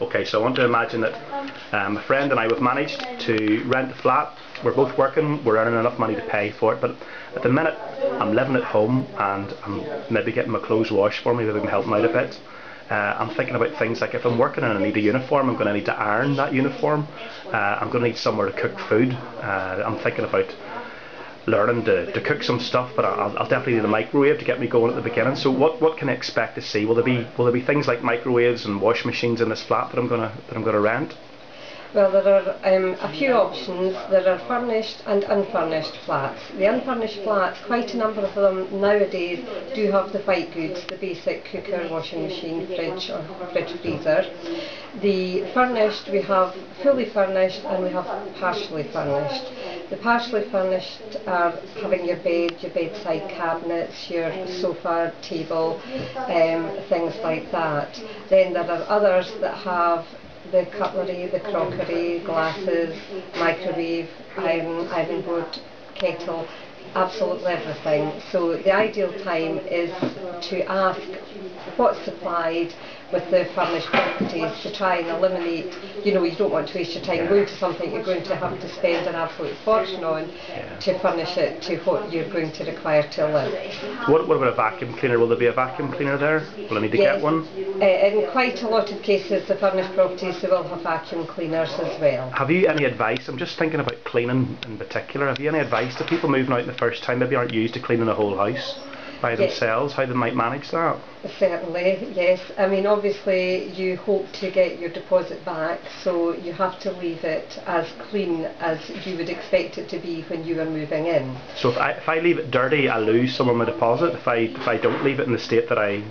Okay, so I want to imagine that a friend and I have managed to rent a flat. We're both working, we're earning enough money to pay for it, but at the minute I'm living at home and I'm maybe getting my clothes washed for me, maybe I can help them out a bit. I'm thinking about things like if I'm working and I need a uniform, I'm going to need to iron that uniform. I'm going to need somewhere to cook food. I'm thinking about learning to cook some stuff, but I'll definitely need a microwave to get me going at the beginning. So what can I expect to see? Will there be things like microwaves and wash machines in this flat that I'm gonna rent? Well, there are a few options. There are furnished and unfurnished flats. The unfurnished flats, quite a number of them nowadays do have the white goods, the basic cooker, washing machine, fridge or fridge freezer. The furnished, we have fully furnished and we have partially furnished. The partially furnished are having your bed, your bedside cabinets, your sofa, table, things like that. Then there are others that have the cutlery, the crockery, glasses, microwave, iron board, kettle, absolutely everything. So the ideal time is to ask what's supplied with the furnished properties to try and eliminate, you don't want to waste your time going to something you're going to have to spend an absolute fortune on to furnish it to what you're going to require to live. What about a vacuum cleaner? Will there be a vacuum cleaner there? Will I need to get one? In quite a lot of cases, the furnished properties, they will have vacuum cleaners as well. Have you any advice? I'm just thinking about cleaning in particular. Have you any advice to people moving out the first time, maybe aren't used to cleaning a whole house by themselves, how they might manage that? Certainly, yes. I mean, obviously you hope to get your deposit back, so you have to leave it as clean as you would expect it to be when you are moving in. So if I leave it dirty, I lose some of my deposit. If I don't leave it in the state that I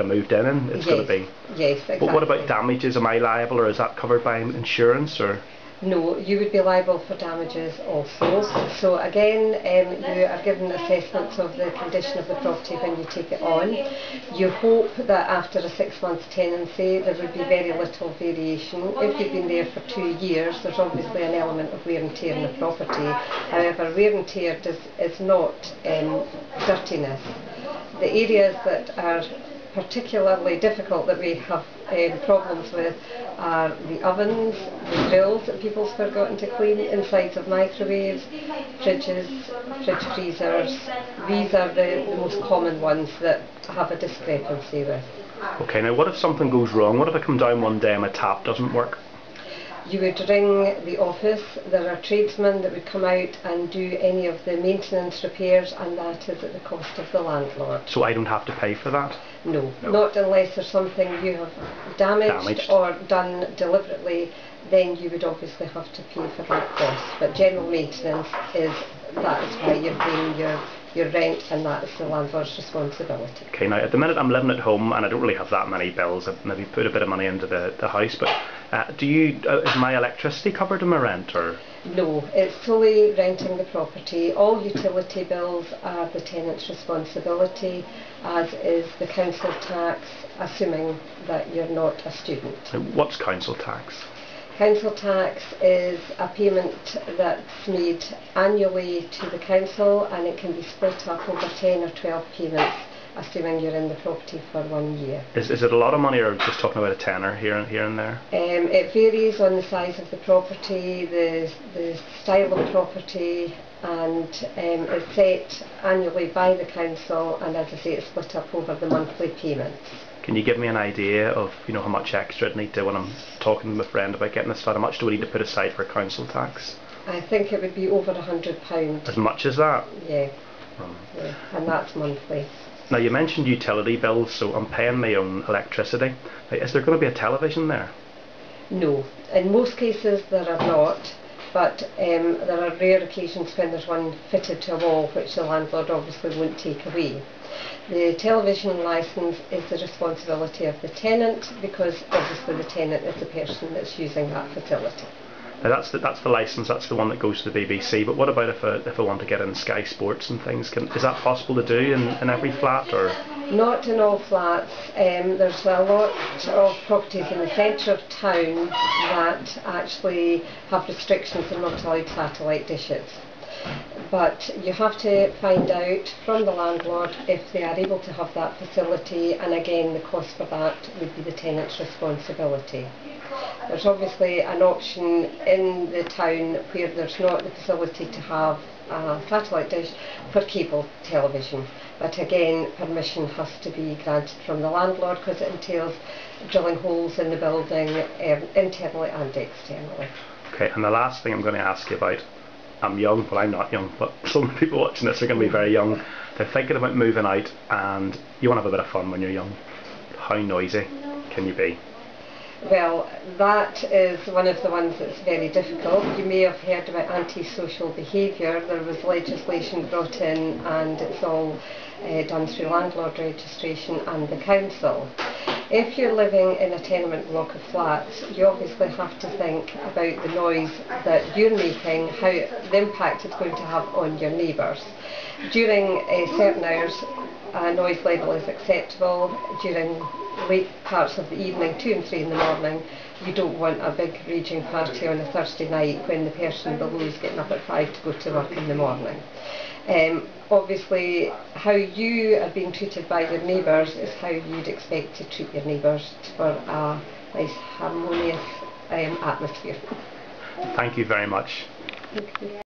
moved in, it's going to be. Yes, exactly. But what about damages? Am I liable, or is that covered by insurance, or? No, you would be liable for damages also. So again, you are given assessments of the condition of the property when you take it on. You hope that after a 6-month tenancy there would be very little variation. If you've been there for 2 years, there's obviously an element of wear and tear in the property. However, wear and tear is not dirtiness. The areas that are particularly difficult that we have problems with are the ovens, the grills that people's forgotten to clean, insides of microwaves, fridges, fridge freezers. These are the most common ones that have a discrepancy with. Okay, now what if something goes wrong? What if I come down one day and my tap doesn't work? You would ring the office. There are tradesmen that would come out and do any of the maintenance repairs, and that is at the cost of the landlord. So I don't have to pay for that? No, not unless there's something you have damaged or done deliberately, then you would obviously have to pay for that cost. But general maintenance that is why you're paying your rent, and that is the landlord's responsibility. Okay, now at the minute I'm living at home and I don't really have that many bills. I've maybe put a bit of money into the house, but is my electricity covered in my rent, or? No, it's fully renting the property. All utility bills are the tenant's responsibility, as is the council tax, assuming that you're not a student. What's council tax? Council tax is a payment that's made annually to the council, and it can be split up over 10 or 12 payments, assuming you're in the property for 1 year. Is it a lot of money, or just talking about a tenner here and there? It varies on the size of the property, the style of property, and it's set annually by the council, and as I say, it's split up over the monthly payments. Can you give me an idea of how much extra I'd need to, when I'm talking to my friend about getting this flat, how much do we need to put aside for council tax? I think it would be over £100. As much as that? Yeah. Yeah, and that's monthly. Now you mentioned utility bills, so I'm paying my own electricity. Is there going to be a television there? No, in most cases there are not, but there are rare occasions when there's one fitted to a wall, which the landlord obviously won't take away. The television licence is the responsibility of the tenant, because obviously the tenant is the person that's using that facility. Now that's the licence, that's the one that goes to the BBC, but what about if I want to get in Sky Sports and things? Is that possible to do in every flat, or? Not in all flats. There's a lot of properties in the centre of town that actually have restrictions and not allowed satellite dishes. But you have to find out from the landlord if they are able to have that facility, and again the cost for that would be the tenant's responsibility. There's obviously an option in the town where there's not the facility to have a satellite dish for cable television, but again permission has to be granted from the landlord because it entails drilling holes in the building internally and externally. Okay, and the last thing I'm going to ask you about, I'm young, well I'm not young, but some people watching this are going to be very young. They're thinking about moving out and you want to have a bit of fun when you're young. How noisy can you be? Well, that is one of the ones that's very difficult. You may have heard about antisocial behaviour. There was legislation brought in and it's all done through landlord registration and the council. If you're living in a tenement block of flats, you obviously have to think about the noise that you're making, how the impact it's going to have on your neighbours. During certain hours, a noise level is acceptable. During late parts of the evening, 2 and 3 in the morning, you don't want a big raging party on a Thursday night when the person below is getting up at 5 to go to work in the morning. Obviously, how you are being treated by your neighbours is how you'd expect to treat your neighbours for a nice harmonious atmosphere. Thank you very much. Thank you.